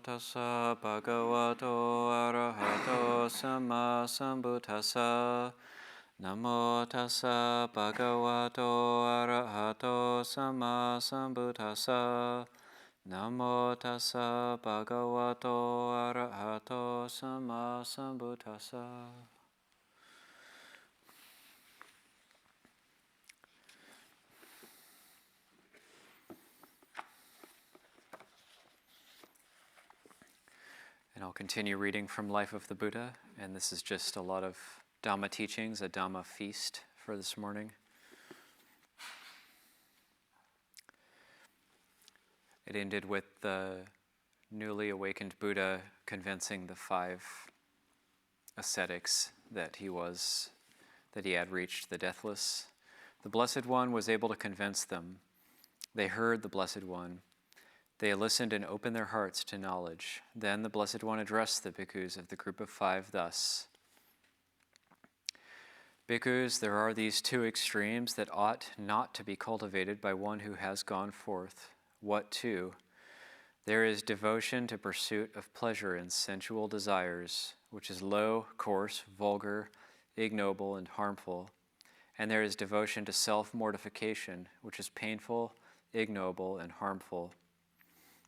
tassa bhagavato arahato samma sambuddhassa. Namo tassa bhagavato arahato samma sambuddhassa. Namo tassa bhagavato arahato samma sambuddhassa. And I'll continue reading from Life of the Buddha, and this is just a lot of Dhamma teachings, a Dhamma feast for this morning. It ended with the newly awakened Buddha convincing the 5 ascetics that he had reached the deathless. The Blessed One was able to convince them. They heard the Blessed One. They listened and opened their hearts to knowledge. Then the Blessed One addressed the bhikkhus of the group of 5 thus. Bhikkhus, there are these 2 extremes that ought not to be cultivated by one who has gone forth. What 2? There is devotion to pursuit of pleasure and sensual desires, which is low, coarse, vulgar, ignoble, and harmful. And there is devotion to self-mortification, which is painful, ignoble, and harmful.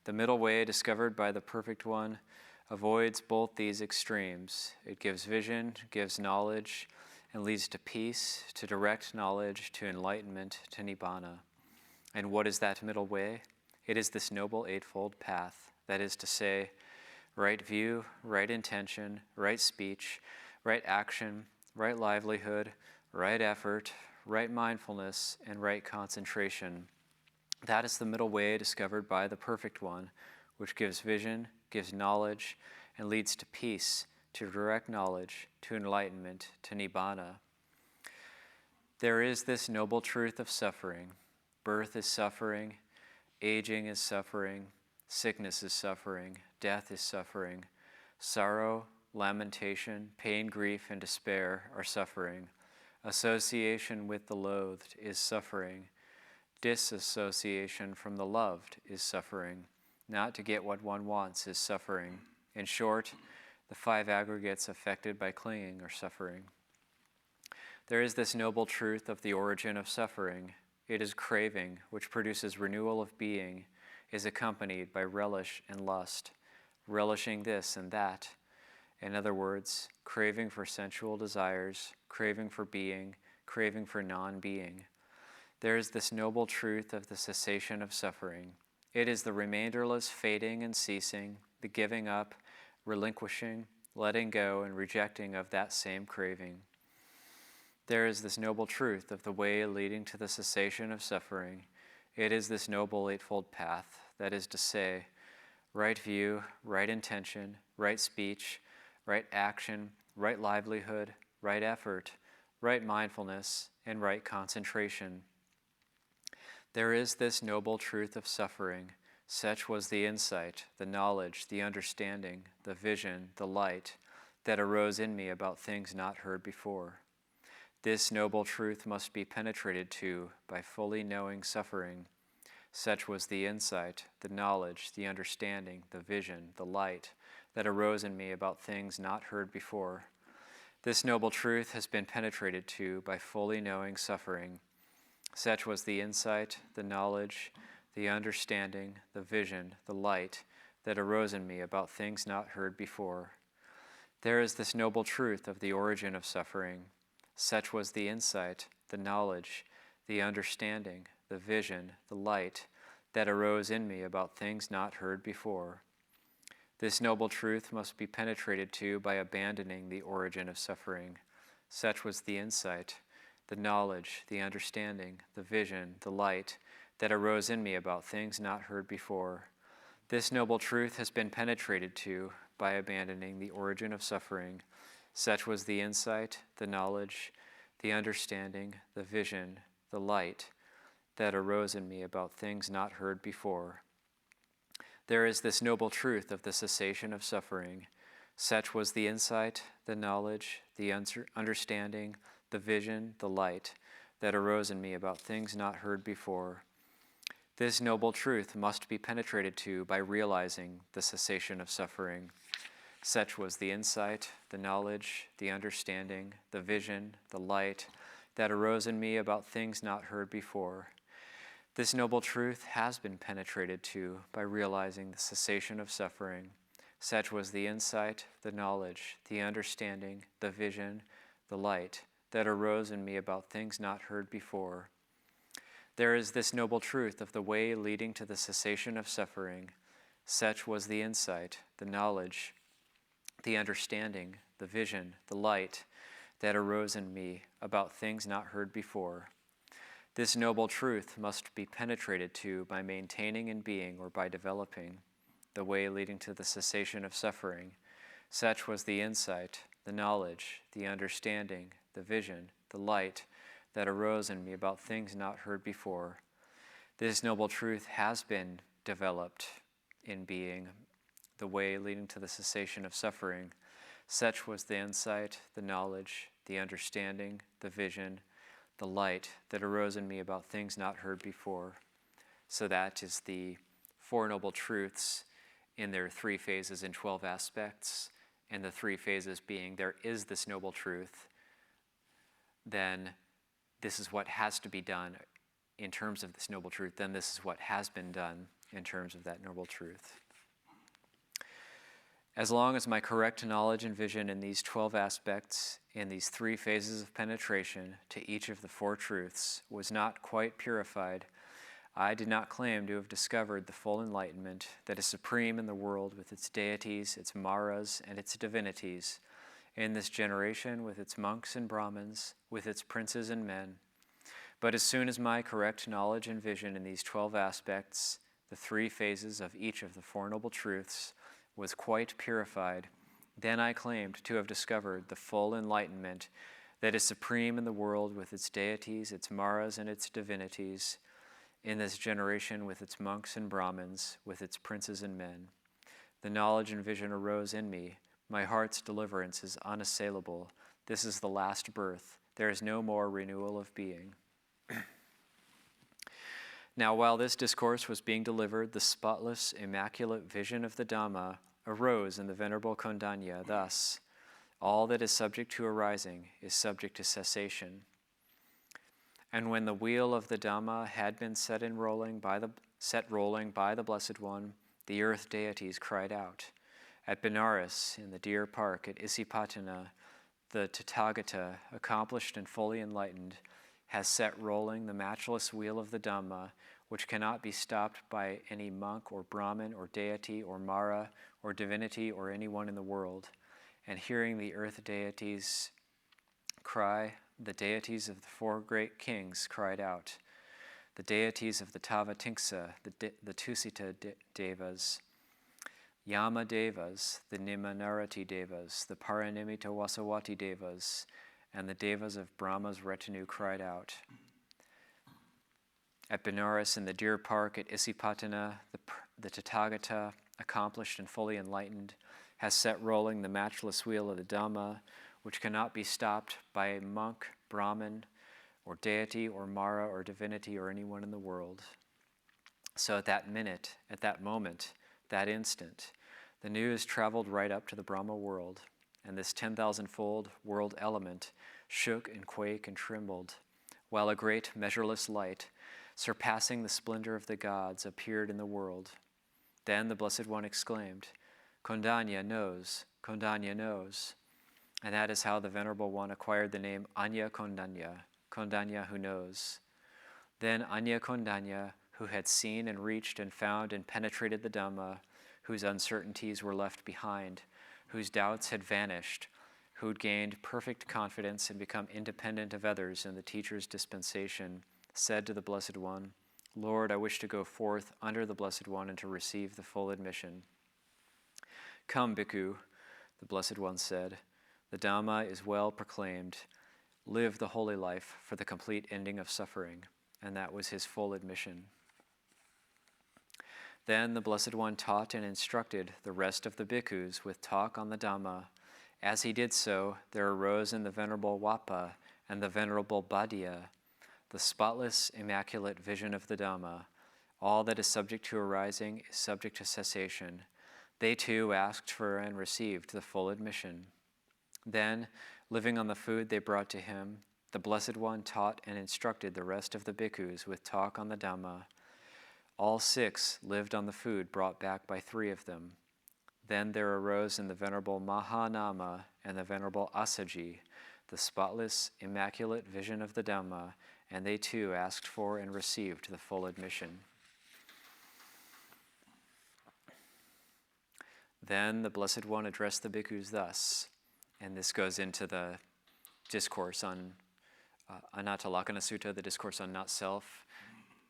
The middle way, discovered by the Perfect One, avoids both these extremes. It gives vision, gives knowledge, and leads to peace, to direct knowledge, to enlightenment, to nibbana. And what is that middle way? It is this noble eightfold path, that is to say, right view, right intention, right speech, right action, right livelihood, right effort, right mindfulness, and right concentration. That is the middle way discovered by the Perfect One, which gives vision, gives knowledge, and leads to peace, to direct knowledge, to enlightenment, to nibbana. There is this noble truth of suffering. Birth is suffering, aging is suffering, sickness is suffering, death is suffering, sorrow, lamentation, pain, grief, and despair are suffering. Association with the loathed is suffering. Disassociation from the loved is suffering. Not to get what one wants is suffering. In short, the 5 aggregates affected by clinging are suffering. There is this noble truth of the origin of suffering. It is craving, which produces renewal of being, is accompanied by relish and lust, relishing this and that. In other words, craving for sensual desires, craving for being, craving for non-being. There is this noble truth of the cessation of suffering. It is the remainderless fading and ceasing, the giving up, relinquishing, letting go, and rejecting of that same craving. There is this noble truth of the way leading to the cessation of suffering. It is this noble eightfold path, that is to say, right view, right intention, right speech, right action, right livelihood, right effort, right mindfulness, and right concentration. There is this noble truth of suffering. Such was the insight, the knowledge, the understanding, the vision, the light that arose in me about things not heard before. This noble truth must be penetrated to by fully knowing suffering. Such was the insight, the knowledge, the understanding, the vision, the light that arose in me about things not heard before. This noble truth has been penetrated to by fully knowing suffering. Such was the insight, the knowledge, the understanding, the vision, the light that arose in me about things not heard before. There is this noble truth of the origin of suffering. Such was the insight, the knowledge, the understanding, the vision, the light that arose in me about things not heard before. This noble truth must be penetrated to by abandoning the origin of suffering. Such was the insight, the knowledge, the understanding, the vision, the light that arose in me about things not heard before. This noble truth has been penetrated to by abandoning the origin of suffering. Such was the insight, the knowledge, the understanding, the vision, the light that arose in me about things not heard before. There is this noble truth of the cessation of suffering. Such was the insight, the knowledge, the understanding, the vision, the light that arose in me about things not heard before. This noble truth must be penetrated to by realizing the cessation of suffering. Such was the insight, the knowledge, the understanding, the vision, the light that arose in me about things not heard before. This noble truth has been penetrated to by realizing the cessation of suffering. Such was the insight, the knowledge, the understanding, the vision, the light that arose in me about things not heard before. There is this noble truth of the way leading to the cessation of suffering. Such was the insight, the knowledge, the understanding, the vision, the light that arose in me about things not heard before. This noble truth must be penetrated to by maintaining in being or by developing the way leading to the cessation of suffering. Such was the insight, the knowledge, the understanding, the vision, the light that arose in me about things not heard before. This noble truth has been developed in being, the way leading to the cessation of suffering. Such was the insight, the knowledge, the understanding, the vision, the light that arose in me about things not heard before. So that is the Four Noble Truths in their 3 phases and 12 aspects, and the 3 phases being there is this noble truth, then this is what has to be done in terms of this noble truth, then this is what has been done in terms of that noble truth. As long as my correct knowledge and vision in these 12 aspects, in these 3 phases of penetration to each of the 4 truths, was not quite purified, I did not claim to have discovered the full enlightenment that is supreme in the world with its deities, its maras, and its divinities, in this generation with its monks and Brahmins, with its princes and men. But as soon as my correct knowledge and vision in these 12 aspects, the 3 phases of each of the 4 Noble Truths, was quite purified, then I claimed to have discovered the full enlightenment that is supreme in the world with its deities, its maras, and its divinities, in this generation with its monks and Brahmins, with its princes and men. The knowledge and vision arose in me. My heart's deliverance is unassailable. This is the last birth. There is no more renewal of being. Now, while this discourse was being delivered, the spotless, immaculate vision of the Dhamma arose in the Venerable Kondanya thus: all that is subject to arising is subject to cessation. And when the wheel of the Dhamma had been set rolling by the Blessed One, the earth deities cried out. At Benares, in the deer park at Isipatana, the Tathagata, accomplished and fully enlightened, has set rolling the matchless wheel of the Dhamma, which cannot be stopped by any monk or Brahmin or deity or Mara or divinity or anyone in the world. And hearing the earth deities cry, the deities of the 4 great kings cried out. The deities of the Tavatimsa, the Tusita Devas, Yama Devas, the Nimanarati Devas, the Paranimita Vasawati Devas, and the Devas of Brahma's retinue cried out. At Benares, in the deer park at Isipatana, the Tathagata, accomplished and fully enlightened, has set rolling the matchless wheel of the Dhamma, which cannot be stopped by a monk, Brahmin, or deity, or Mara, or divinity, or anyone in the world. So at that minute, at that moment, that instant, the news traveled right up to the Brahma world, and this 10,000-fold world element shook and quaked and trembled, while a great measureless light, surpassing the splendor of the gods, appeared in the world. Then the Blessed One exclaimed, Kondanya knows, Kondanya knows. And that is how the Venerable One acquired the name Anya Kondanya, Kondanya who knows. Then Anya Kondanya, who had seen and reached and found and penetrated the Dhamma, whose uncertainties were left behind, whose doubts had vanished, who had gained perfect confidence and become independent of others in the teacher's dispensation, said to the Blessed One, Lord, I wish to go forth under the Blessed One and to receive the full admission. Come, Bhikkhu, the Blessed One said, the Dhamma is well proclaimed. Live the holy life for the complete ending of suffering. And that was his full admission. Then the Blessed One taught and instructed the rest of the bhikkhus with talk on the Dhamma. As he did so, there arose in the Venerable Wapa and the Venerable Bhaddiya the spotless, immaculate vision of the Dhamma. All that is subject to arising is subject to cessation. They too asked for and received the full admission. Then, living on the food they brought to him, the Blessed One taught and instructed the rest of the bhikkhus with talk on the Dhamma. All 6 lived on the food brought back by 3 of them. Then there arose in the Venerable Mahanama and the Venerable Asaji the spotless, immaculate vision of the Dhamma, and they too asked for and received the full admission. Then the Blessed One addressed the bhikkhus thus, and this goes into the discourse on Anatalakkhana Sutta, the discourse on not self.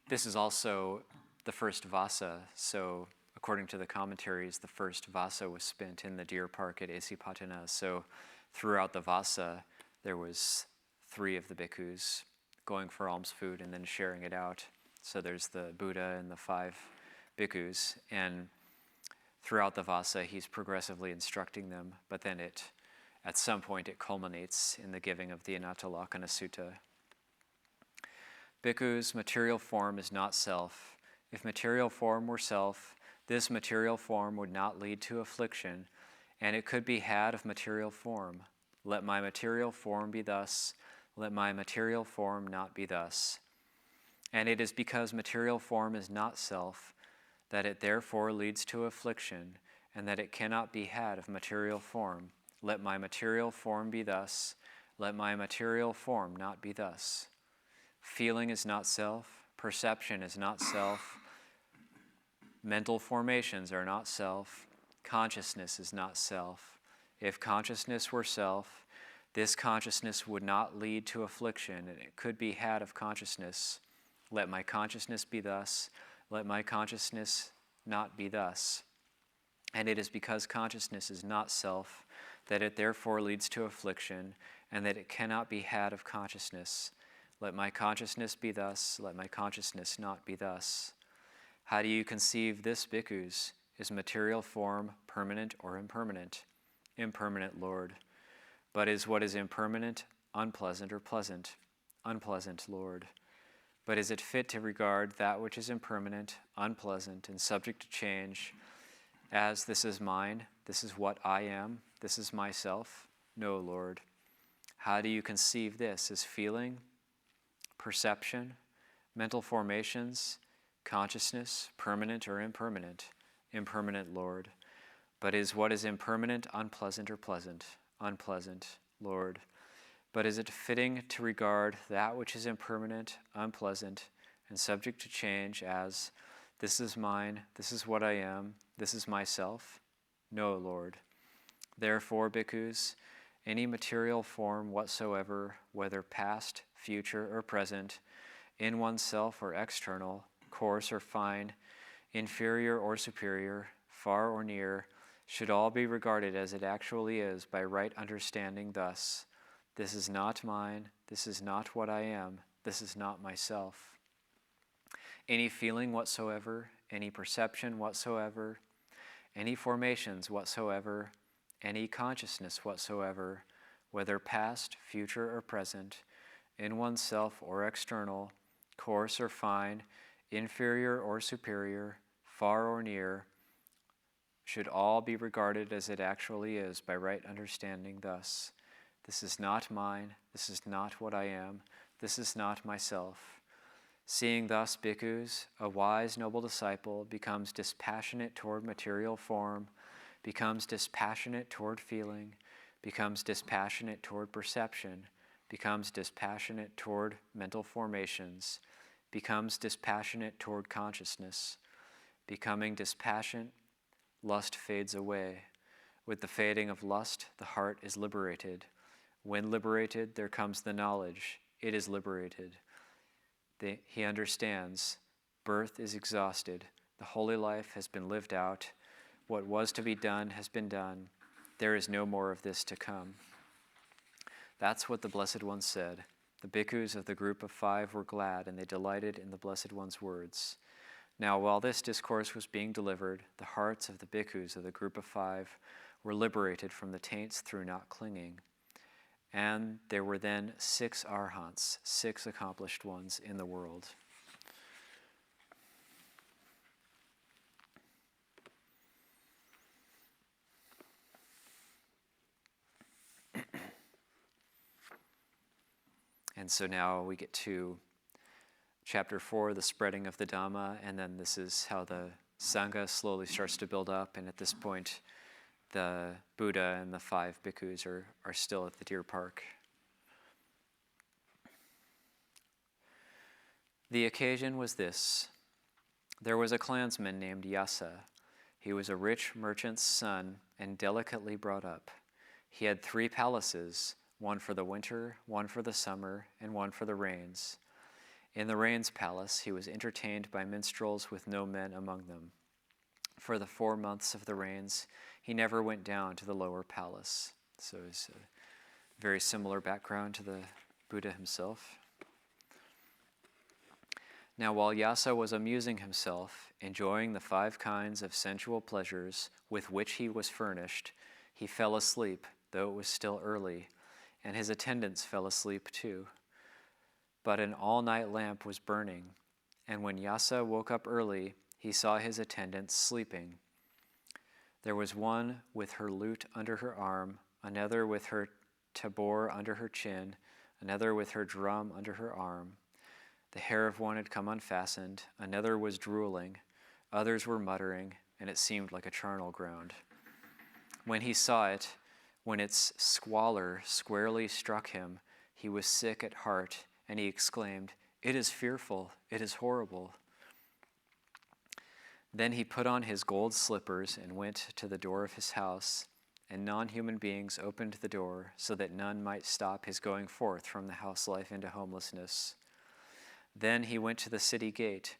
This is also the first vasa, so according to the commentaries, the first vasa was spent in the deer park at Esipatana. So throughout the vasa, there was 3 of the bhikkhus going for alms food and then sharing it out. So there's the Buddha and the 5 bhikkhus, and throughout the vasa, he's progressively instructing them, but then at some point it culminates in the giving of the Anatalakkhana Sutta. Bhikkhus, material form is not self. If material form were self, this material form would not lead to affliction, and it could be had of material form. Let my material form be thus, let my material form not be thus. And it is because material form is not self, that it therefore leads to affliction, and that it cannot be had of material form. Let my material form be thus, let my material form not be thus. Feeling is not self, perception is not self, mental formations are not self, consciousness is not self. If consciousness were self, this consciousness would not lead to affliction, and it could be had of consciousness. Let my consciousness be thus, let my consciousness not be thus. And it is because consciousness is not self that it therefore leads to affliction, and that it cannot be had of consciousness. Let my consciousness be thus, let my consciousness not be thus. How do you conceive this, bhikkhus? Is material form permanent or impermanent? Impermanent, Lord. But is what is impermanent unpleasant or pleasant? Unpleasant, Lord. But is it fit to regard that which is impermanent, unpleasant, and subject to change as this is mine, this is what I am, this is myself? No, Lord. How do you conceive this as feeling, perception, mental formations, consciousness, permanent or impermanent? Impermanent, Lord. But is what is impermanent unpleasant or pleasant? Unpleasant, Lord. But is it fitting to regard that which is impermanent, unpleasant, and subject to change as, this is mine, this is what I am, this is myself? No, Lord. Therefore, bhikkhus, any material form whatsoever, whether past, future, or present, in oneself or external, coarse or fine, inferior or superior, far or near, should all be regarded as it actually is by right understanding thus, this is not mine, this is not what I am, this is not myself. Any feeling whatsoever, any perception whatsoever, any formations whatsoever, any consciousness whatsoever, whether past, future, or present, in oneself or external, coarse or fine, inferior or superior, far or near, should all be regarded as it actually is by right understanding thus, this is not mine, this is not what I am, this is not myself. Seeing thus, bhikkhus, a wise, noble disciple becomes dispassionate toward material form, becomes dispassionate toward feeling, becomes dispassionate toward perception, becomes dispassionate toward mental formations, becomes dispassionate toward consciousness. Becoming dispassionate, lust fades away. With the fading of lust, the heart is liberated. When liberated, there comes the knowledge. It is liberated. He understands. Birth is exhausted. The holy life has been lived out. What was to be done has been done. There is no more of this to come. That's what the Blessed One said. The bhikkhus of the group of 5 were glad, and they delighted in the Blessed One's words. Now, while this discourse was being delivered, the hearts of the bhikkhus of the group of 5 were liberated from the taints through not clinging. And there were then 6 arhants, 6 accomplished ones in the world. And so now we get to chapter 4, the spreading of the Dhamma, and then this is how the Sangha slowly starts to build up, and at this point, the Buddha and the 5 bhikkhus are still at the deer park. The occasion was this. There was a clansman named Yasa. He was a rich merchant's son and delicately brought up. He had 3 palaces, one for the winter, one for the summer, and one for the rains. In the rains palace, he was entertained by minstrels with no men among them. For the 4 months of the rains, he never went down to the lower palace. So it's a very similar background to the Buddha himself. Now, while Yasa was amusing himself, enjoying the 5 kinds of sensual pleasures with which he was furnished, he fell asleep, though it was still early, and his attendants fell asleep too. But an all-night lamp was burning, and when Yasa woke up early, he saw his attendants sleeping. There was one with her lute under her arm, another with her tabor under her chin, another with her drum under her arm. The hair of one had come unfastened, another was drooling, others were muttering, and it seemed like a charnel ground. When he saw it, when its squalor squarely struck him, he was sick at heart, and he exclaimed, "It is fearful, it is horrible." Then he put on his gold slippers and went to the door of his house, and non-human beings opened the door so that none might stop his going forth from the house life into homelessness. Then he went to the city gate,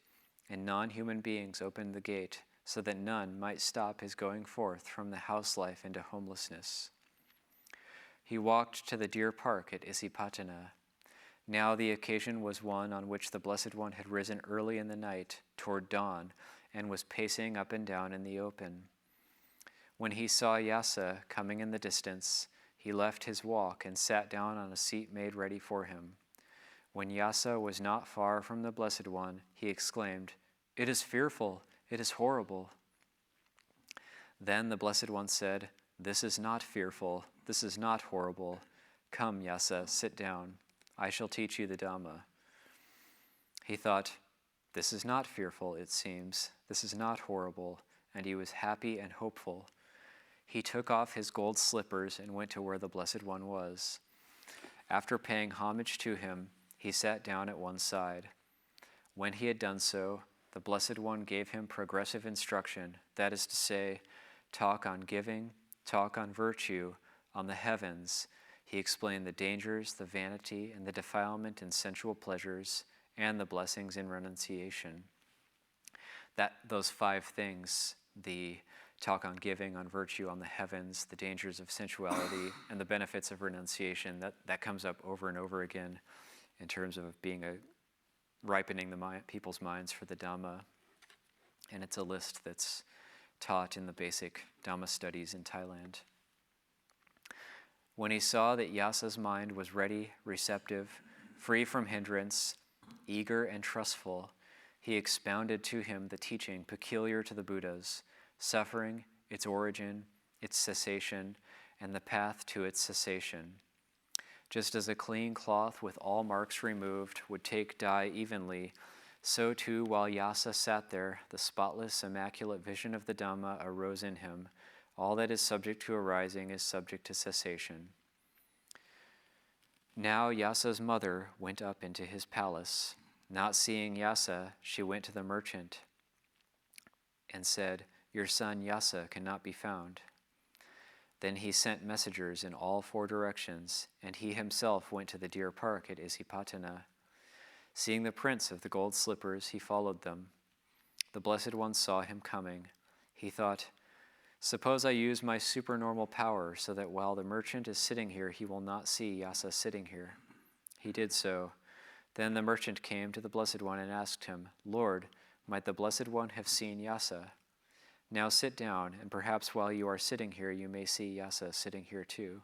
and non-human beings opened the gate so that none might stop his going forth from the house life into homelessness. He walked to the deer park at Isipatana. Now the occasion was one on which the Blessed One had risen early in the night toward dawn and was pacing up and down in the open. When he saw Yasa coming in the distance, he left his walk and sat down on a seat made ready for him. When Yasa was not far from the Blessed One, he exclaimed, "It is fearful, it is horrible." Then the Blessed One said, "This is not fearful, this is not horrible. Come, Yasa, sit down. I shall teach you the Dhamma." He thought, "This is not fearful, it seems. This is not horrible," and he was happy and hopeful. He took off his gold slippers and went to where the Blessed One was. After paying homage to him, he sat down at one side. When he had done so, the Blessed One gave him progressive instruction, that is to say, talk on giving, talk on virtue, on the heavens. He explained the dangers, the vanity, and the defilement in sensual pleasures, and the blessings in renunciation. Those 5 things, the talk on giving, on virtue, on the heavens, the dangers of sensuality, and the benefits of renunciation, that comes up over and over again in terms of ripening people's minds for the Dhamma. And it's a list that's taught in the basic Dhamma studies in Thailand. When he saw that Yasa's mind was ready, receptive, free from hindrance, eager and trustful, he expounded to him the teaching peculiar to the Buddhas, suffering, its origin, its cessation, and the path to its cessation. Just as a clean cloth with all marks removed would take dye evenly, so too while Yasa sat there, the spotless, immaculate vision of the Dhamma arose in him. All that is subject to arising is subject to cessation. Now Yasa's mother went up into his palace. Not seeing Yasa, she went to the merchant and said, "Your son Yasa cannot be found." Then he sent messengers in all 4 directions, and he himself went to the deer park at Isipatana. Seeing the prince of the gold slippers, he followed them. The Blessed One saw him coming. He thought, "Suppose I use my supernormal power so that while the merchant is sitting here, he will not see Yasa sitting here." He did so. Then the merchant came to the Blessed One and asked him, "Lord, might the Blessed One have seen Yasa? Now sit down, and perhaps while you are sitting here, you may see Yasa sitting here too."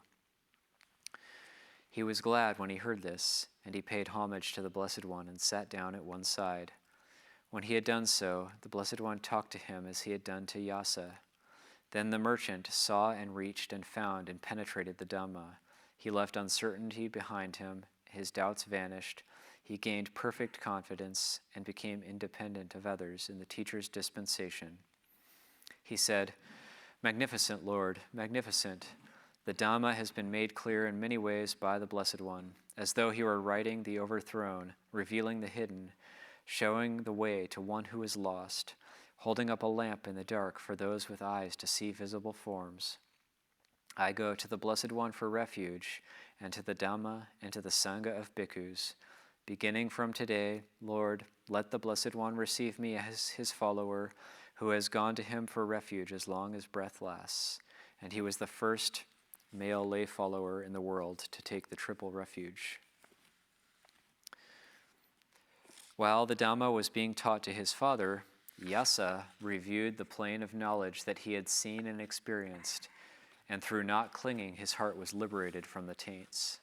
He was glad when he heard this, and he paid homage to the Blessed One and sat down at one side. When he had done so, the Blessed One talked to him as he had done to Yasa. Then the merchant saw and reached and found and penetrated the Dhamma. He left uncertainty behind him, his doubts vanished, he gained perfect confidence and became independent of others in the teacher's dispensation. He said, "Magnificent Lord, magnificent. The Dhamma has been made clear in many ways by the Blessed One, as though he were writing the overthrown, revealing the hidden, showing the way to one who is lost, holding up a lamp in the dark for those with eyes to see visible forms. I go to the Blessed One for refuge, and to the Dhamma and to the Sangha of bhikkhus. Beginning from today, Lord, let the Blessed One receive me as his follower, who has gone to him for refuge as long as breath lasts." And he was the first male lay follower in the world to take the triple refuge. While the Dhamma was being taught to his father, Yasa reviewed the plane of knowledge that he had seen and experienced, and through not clinging, his heart was liberated from the taints.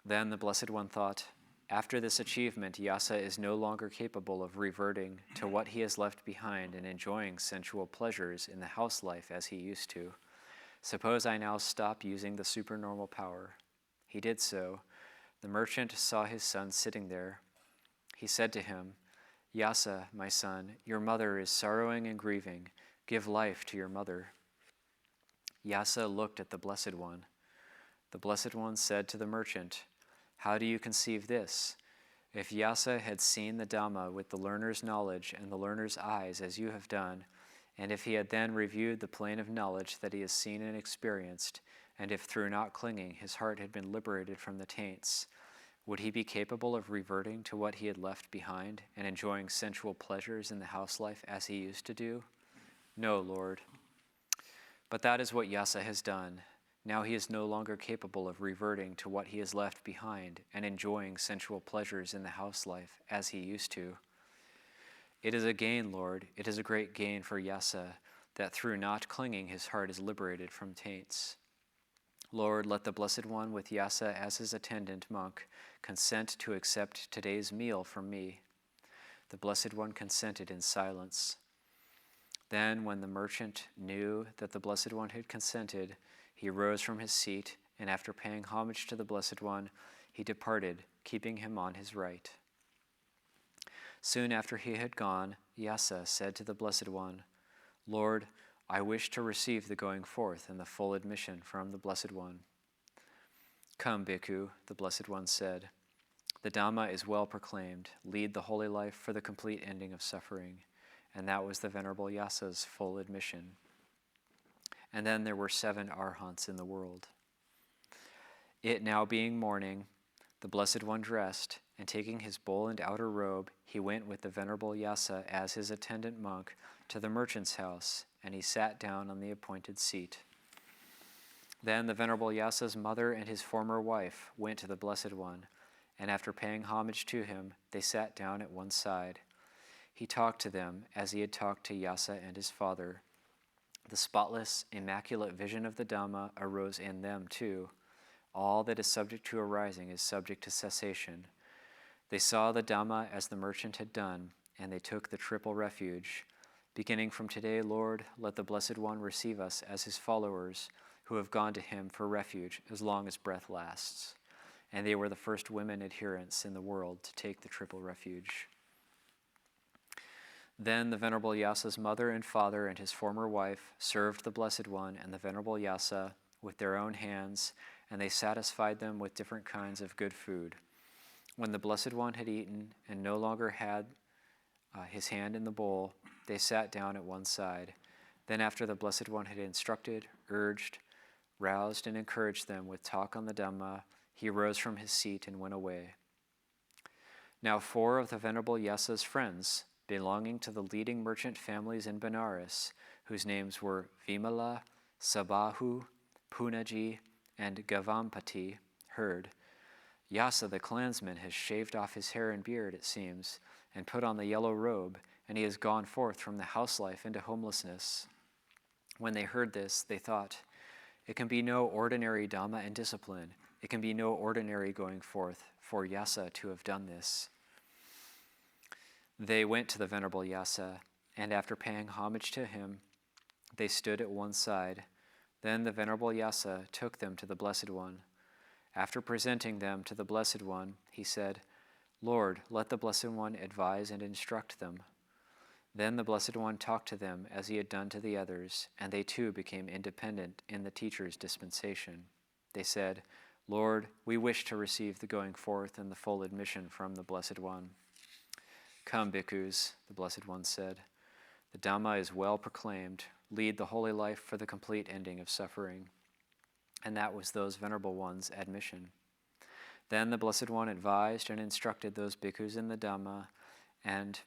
Then the Blessed One thought, after this achievement, Yasa is no longer capable of reverting to what he has left behind and enjoying sensual pleasures in the house life as he used to. Suppose I now stop using the supernormal power. He did so. The merchant saw his son sitting there. He said to him, "Yasa, my son, your mother is sorrowing and grieving. Give life to your mother." Yasa looked at the Blessed One. The Blessed One said to the merchant, "How do you conceive this? If Yasa had seen the Dhamma with the learner's knowledge and the learner's eyes as you have done, and if he had then reviewed the plane of knowledge that he has seen and experienced, and if through not clinging his heart had been liberated from the taints, would he be capable of reverting to what he had left behind and enjoying sensual pleasures in the house life as he used to do? No, Lord. But that is what Yasa has done. Now he is no longer capable of reverting to what he has left behind and enjoying sensual pleasures in the house life as he used to. It is a gain, Lord, it is a great gain for Yasa, that through not clinging his heart is liberated from taints. Lord, let the Blessed One with Yasa as his attendant monk consent to accept today's meal from me." The Blessed One consented in silence. Then, when the merchant knew that the Blessed One had consented, he rose from his seat, and after paying homage to the Blessed One, he departed, keeping him on his right. Soon after he had gone, Yasa said to the Blessed One, "Lord, I wish to receive the going forth and the full admission from the Blessed One." "Come, Bhikkhu," the Blessed One said. "The Dhamma is well proclaimed. Lead the holy life for the complete ending of suffering." And that was the Venerable Yasa's full admission. And then there were 7 arhants in the world. It now being morning, the Blessed One dressed, and taking his bowl and outer robe, he went with the Venerable Yasa as his attendant monk to the merchant's house, and he sat down on the appointed seat. Then the Venerable Yasa's mother and his former wife went to the Blessed One, and after paying homage to him, they sat down at one side. He talked to them as he had talked to Yasa and his father. The spotless, immaculate vision of the Dhamma arose in them too. All that is subject to arising is subject to cessation. They saw the Dhamma as the merchant had done, and they took the triple refuge. Beginning from today, Lord, let the Blessed One receive us as his followers who have gone to him for refuge as long as breath lasts. And they were the first women adherents in the world to take the triple refuge. Then the Venerable Yasa's mother and father and his former wife served the Blessed One and the Venerable Yasa with their own hands, and they satisfied them with different kinds of good food. When the Blessed One had eaten and no longer had his hand in the bowl, they sat down at one side. Then after the Blessed One had instructed, urged, roused, and encouraged them with talk on the Dhamma, he rose from his seat and went away. Now 4 of the Venerable Yasa's friends, belonging to the leading merchant families in Benares, whose names were Vimala, Sabahu, Punaji, and Gavampati, heard, "Yasa the clansman has shaved off his hair and beard, it seems, and put on the yellow robe, and he has gone forth from the house life into homelessness." When they heard this, they thought, "It can be no ordinary Dhamma and discipline. It can be no ordinary going forth for Yasa to have done this." They went to the Venerable Yasa, and after paying homage to him, they stood at one side. Then the Venerable Yasa took them to the Blessed One. After presenting them to the Blessed One, he said, "Lord, let the Blessed One advise and instruct them." Then the Blessed One talked to them as he had done to the others, and they too became independent in the teacher's dispensation. They said, "Lord, we wish to receive the going forth and the full admission from the Blessed One." "Come, bhikkhus," the Blessed One said. "The Dhamma is well proclaimed. Lead the holy life for the complete ending of suffering." And that was those Venerable Ones' admission. Then the Blessed One advised and instructed those bhikkhus in the Dhamma, and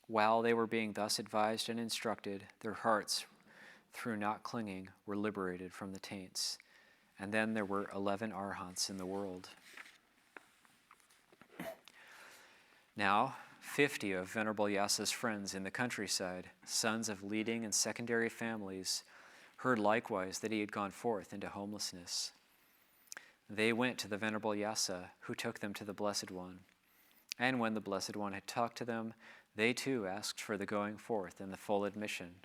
while they were being thus advised and instructed, their hearts, through not clinging, were liberated from the taints. And then there were 11 arhants in the world. Now, 50 of Venerable Yasa's friends in the countryside, sons of leading and secondary families, heard likewise that he had gone forth into homelessness. They went to the Venerable Yasa, who took them to the Blessed One. And when the Blessed One had talked to them, they too asked for the going forth and the full admission.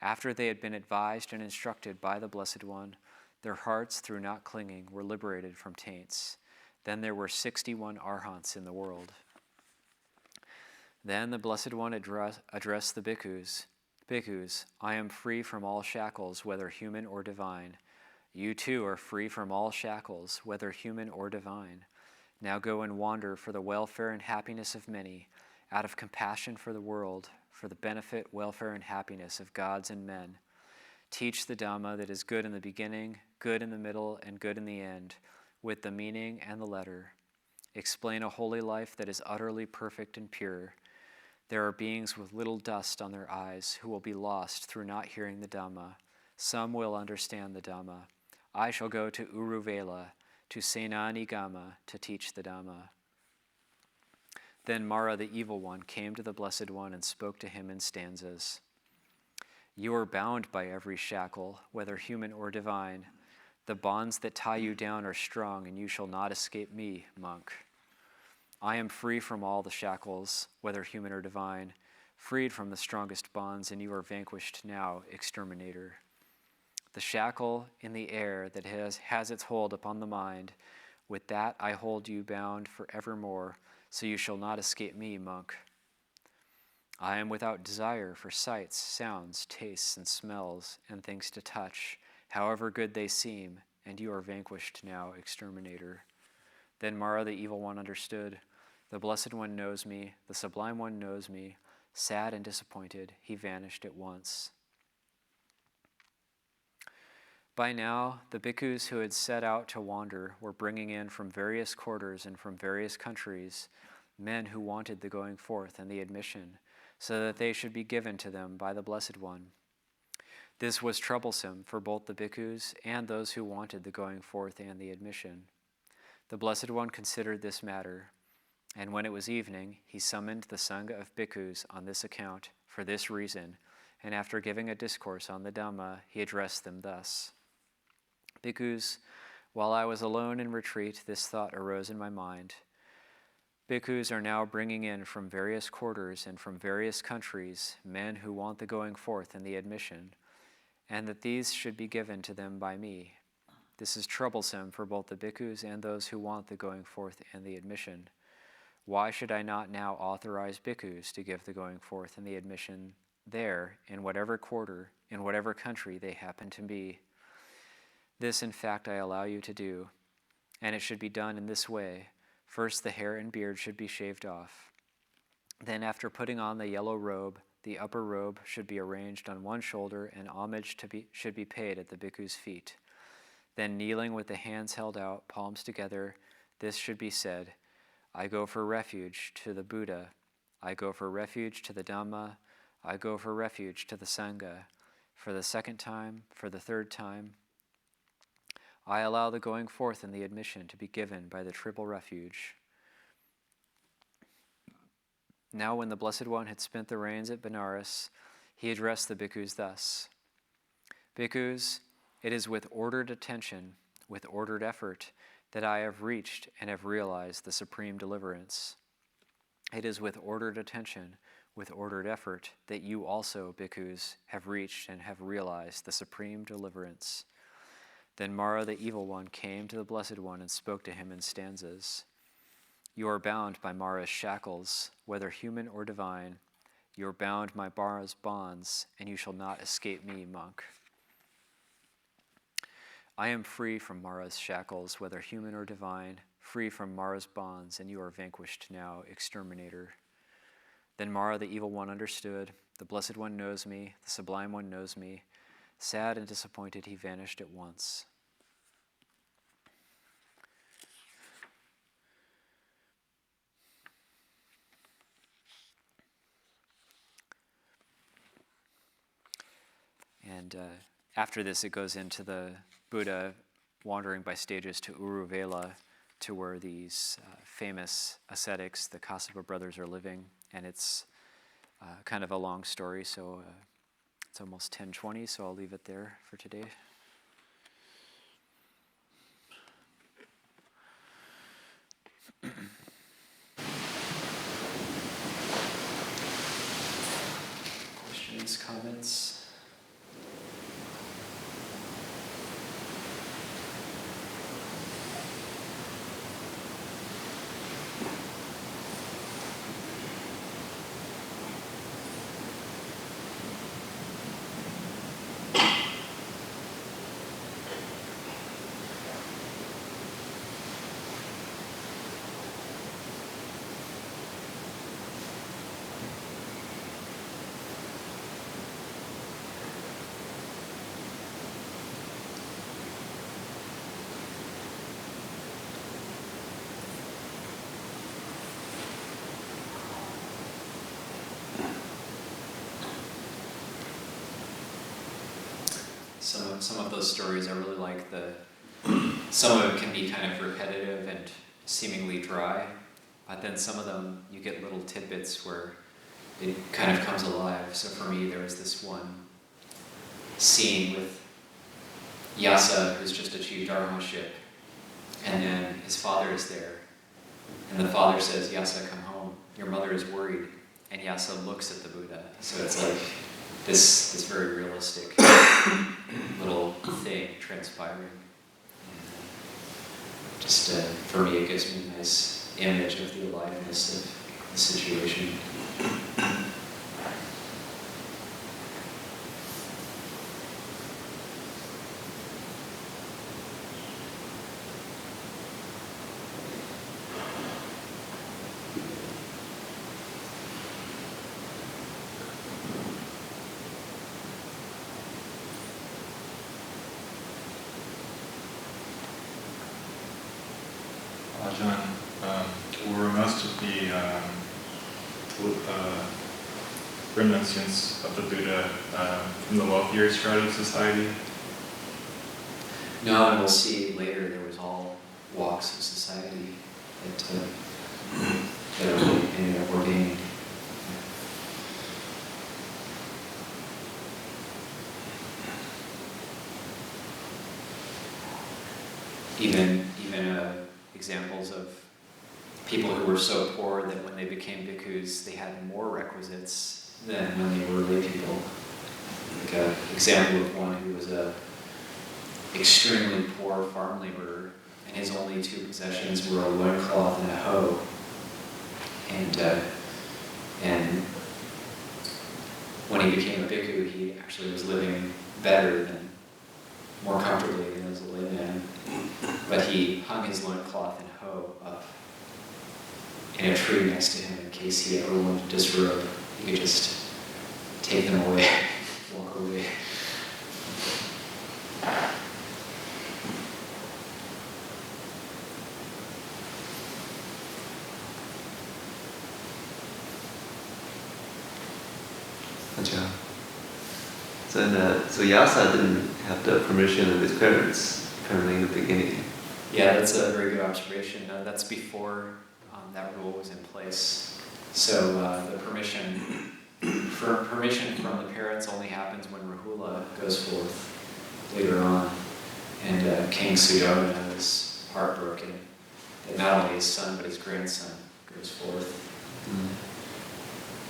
After they had been advised and instructed by the Blessed One, their hearts, through not clinging, were liberated from taints. Then there were 61 arhants in the world. Then the Blessed One addressed the bhikkhus. "Bhikkhus, I am free from all shackles, whether human or divine. You too are free from all shackles, whether human or divine. Now go and wander for the welfare and happiness of many, out of compassion for the world, for the benefit, welfare, and happiness of gods and men. Teach the Dhamma that is good in the beginning, good in the middle, and good in the end, with the meaning and the letter. Explain a holy life that is utterly perfect and pure. There are beings with little dust on their eyes who will be lost through not hearing the Dhamma. Some will understand the Dhamma. I shall go to Uruvela, to Senanigama, to teach the Dhamma." Then Mara the evil one came to the Blessed One and spoke to him in stanzas. "You are bound by every shackle, whether human or divine. The bonds that tie you down are strong, and you shall not escape me, monk. I am free from all the shackles, whether human or divine, freed from the strongest bonds, and you are vanquished now, exterminator. The shackle in the air that has its hold upon the mind, with that I hold you bound for evermore, so you shall not escape me, monk. I am without desire for sights, sounds, tastes, and smells, and things to touch, however good they seem, and you are vanquished now, exterminator." Then Mara the evil one understood. The Blessed One knows me, the Sublime One knows me. Sad and disappointed, he vanished at once. By now, the bhikkhus who had set out to wander were bringing in from various quarters and from various countries men who wanted the going forth and the admission, so that they should be given to them by the Blessed One. This was troublesome for both the bhikkhus and those who wanted the going forth and the admission. The Blessed One considered this matter, and when it was evening, he summoned the Sangha of bhikkhus on this account, for this reason, and after giving a discourse on the Dhamma, he addressed them thus. "Bhikkhus, while I was alone in retreat, this thought arose in my mind. Bhikkhus are now bringing in from various quarters and from various countries men who want the going forth and the admission, and that these should be given to them by me. This is troublesome for both the bhikkhus and those who want the going forth and the admission. Why should I not now authorize bhikkhus to give the going forth and the admission there, in whatever quarter, in whatever country they happen to be? This, in fact, I allow you to do, and it should be done in this way. First, the hair and beard should be shaved off. Then, after putting on the yellow robe, the upper robe should be arranged on one shoulder, and homage should be paid at the bhikkhu's feet. Then, kneeling with the hands held out, palms together, this should be said: I go for refuge to the Buddha. I go for refuge to the Dhamma. I go for refuge to the Sangha. For the second time, for the third time, I allow the going forth and the admission to be given by the triple refuge. Now when the Blessed One had spent the rains at Benares, he addressed the bhikkhus thus: Bhikkhus, it is with ordered attention, with ordered effort, that I have reached and have realized the supreme deliverance. It is with ordered attention, with ordered effort, that you also, bhikkhus, have reached and have realized the supreme deliverance. Then Mara, the evil one, came to the Blessed One and spoke to him in stanzas. You are bound by Mara's shackles, whether human or divine. You are bound by Mara's bonds, and you shall not escape me, monk. I am free from Mara's shackles, whether human or divine, free from Mara's bonds, and you are vanquished now, exterminator. Then Mara, the evil one, understood. The Blessed One knows me, the Sublime One knows me. Sad and disappointed, he vanished at once. And after this, it goes into the Buddha wandering by stages to Uruvela, to where these famous ascetics, the Kassapa brothers, are living. And it's kind of a long story, so it's almost 10:20, so I'll leave it there for today. Questions, comments? Some of those stories I really like. Some of it can be kind of repetitive and seemingly dry, but then some of them you get little tidbits where it kind of comes alive. So for me, there was this one scene with Yasa, who's just achieved dharmaship, and then his father is there, and the father says, "Yasa, come home. Your mother is worried." And Yasa looks at the Buddha. So it's like this very realistic little thing transpiring. Just for me, it gives me a nice image of the aliveness of the situation. Ajahn, were most of the reminiscence of the Buddha from the wealthier strata of society? No, and we'll see later there was all walks of society that ended up ordained. Even examples of people who were so poor that when they became bhikkhus, they had more requisites than when they were lay people. Like an example of one who was a extremely poor farm laborer, and his only two possessions were a loincloth and a hoe. And when he became a bhikkhu, he actually was living better more comfortably than as a layman. But he hung his loincloth and hoe up in a tree next to him in case he ever wanted to disrobe. He could just take them away, walk away. Ajahn. So Yasa didn't have the permission of his parents, apparently in the beginning. Yeah, that's a very good observation. That's before that rule was in place. So the permission from the parents only happens when Rahula goes forth later on. And King Suddhodana is heartbroken that not only his son, but his grandson goes forth.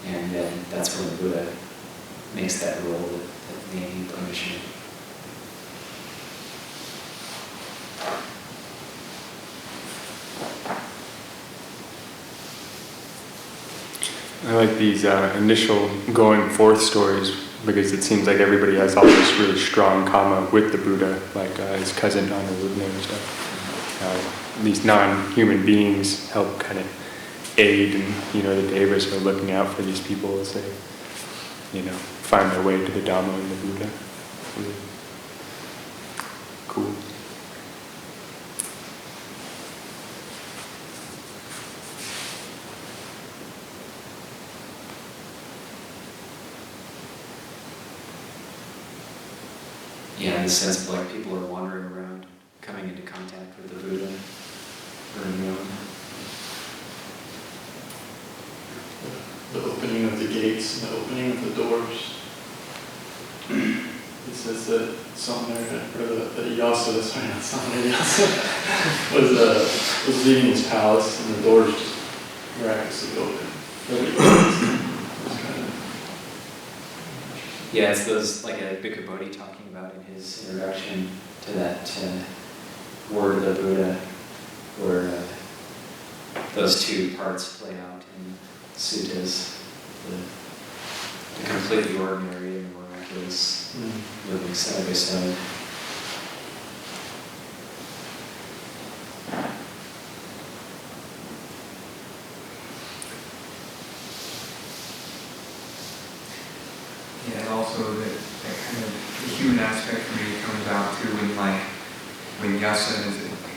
And then that's when the Buddha makes that rule that they need permission. I like these initial going forth stories because it seems like everybody has all this really strong karma with the Buddha, like his cousin Nana and stuff. These non-human beings help kind of aid, and the devas are looking out for these people as they, find their way to the Dhamma and the Buddha. Really cool. Yeah, in the sense of like people are wandering around, coming into contact with the Buddha. The opening of the gates and the opening of the doors. It says that Samaria, or the Yasa, sorry, not Samaria, Yasa, was leaving his palace and the doors just miraculously open. Yeah, it's those, like Bhikkhu Bodhi talking about in his introduction to that word of the Buddha, where those two parts play out in suttas, the completely ordinary and the miraculous living side by side. Yeah, and also that kind of the human aspect for me comes out too when Yasa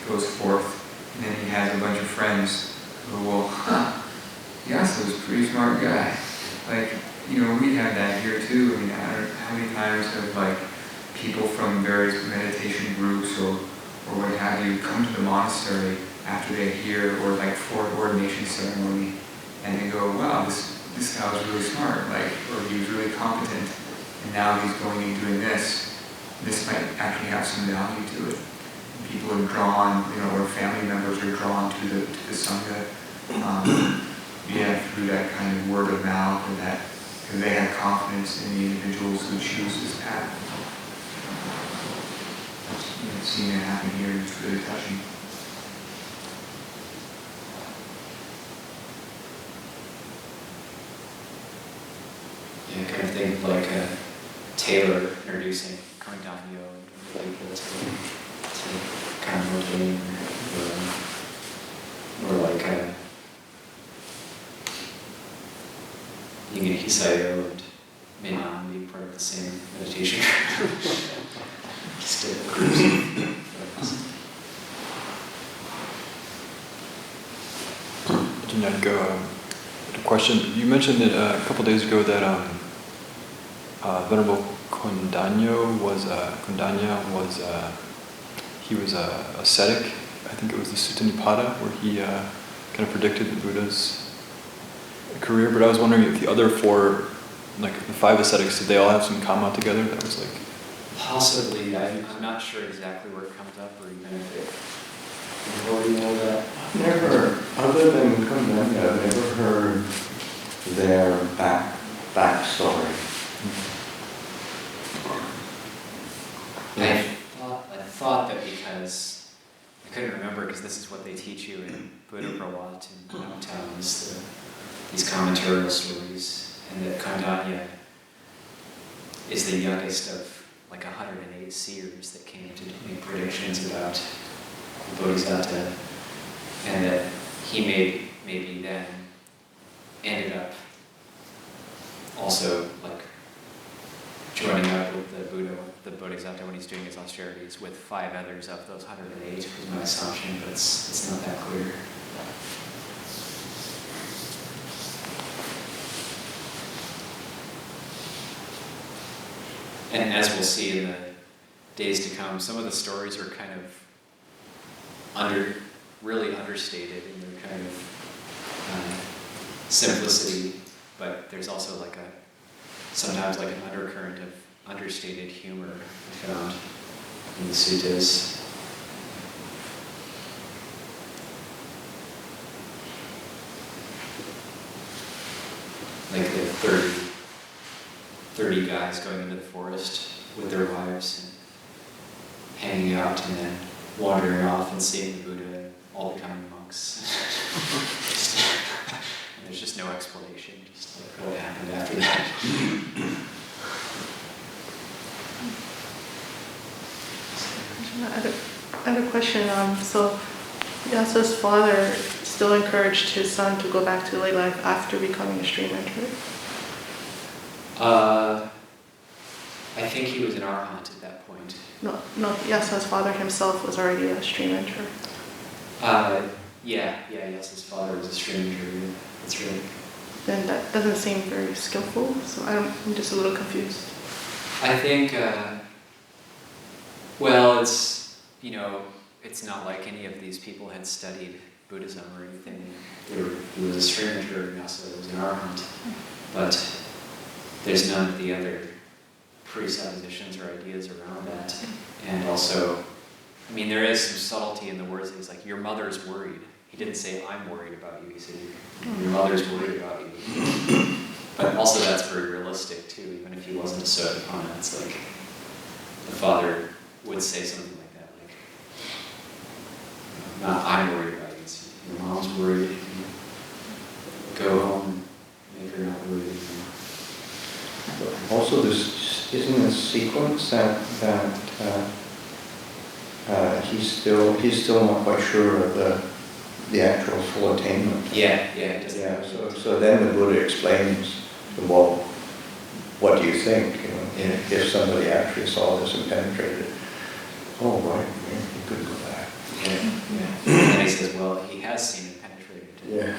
goes forth, and then he has a bunch of friends who go, well, Yasa's a pretty smart guy. Like, we have that here too. I mean, I don't know how many times have people from various meditation groups or what have you come to the monastery after they hear, or for an ordination ceremony, and they go, wow, this guy was really smart, or he was really competent, and now he's going and doing this. This might actually have some value to it. People are drawn, or family members are drawn to the sangha, through that kind of word of mouth, or that because they have confidence in the individuals who choose this path. Seeing it happen here is really touching. Yeah, I kind of think like Taylor introducing Kondanyo and people to kind of motivate, or like Yingin Hisayo and Minnan being part of the same meditation. Just Ñāṇiko, a question. You mentioned that a couple days ago that Venerable Kondanyo was he was a ascetic. I think it was the Sutta Nipata where he kind of predicted the Buddha's career. But I was wondering if the other four, like the 5 ascetics, did they all have some karma together? That was like possibly. I'm not sure exactly where it comes up, or even if it. You know that. I've never, other than Kondanyo, I've never heard their backstory. I thought that because I couldn't remember, because this is what they teach you in Buddha Prawat and Downtown, is these commentarial stories, and that Kondanyo is the youngest of like 108 seers that came to make predictions about the Bodhisattva, and that he maybe then ended up also like joining up with the Buddha, the Bodhisattva, when he's doing his austerities with 5 others of those 108 was my assumption, but it's not that clear. And as we'll see in the days to come, some of the stories are kind of really understated in their kind of simplicity, but there's also like sometimes like an undercurrent of understated humor I found in the suttas. Like the 30 guys going into the forest with their wives and hanging out, and then wandering off and seeing the Buddha and all becoming monks. And there's just no explanation, just like what happened after that. I had a question. So Yasa's father still encouraged his son to go back to lay life after becoming a stream mentor? I think he was an arhat at that point. No, Yasa's father himself was already a stream mentor. Yeah, Yasa's father was a stranger. That's right. Then that doesn't seem very skillful, so I'm just a little confused. I think, well, it's, it's not like any of these people had studied Buddhism or anything. He was a stranger, and Yasa was an arhat. But there's none of the other presuppositions or ideas around that. And also, there is some subtlety in the words. He's like, your mother's worried. He didn't say, I'm worried about you. He said, your mother's worried about you. But also that's very realistic too, even if he wasn't so upon it. It's like, the father would say something like that, like, not I'm worried about you. It's, your mom's worried. Go home, make her not worried anymore. Also, this isn't a sequence that he's still not quite sure of the actual full attainment. Yeah, it doesn't. Yeah. So then the Buddha explains, well, what do you think? If somebody actually saw this and penetrated it, oh right, yeah, he could go back. Yeah. And he says, well, he has seen it penetrated. Yeah.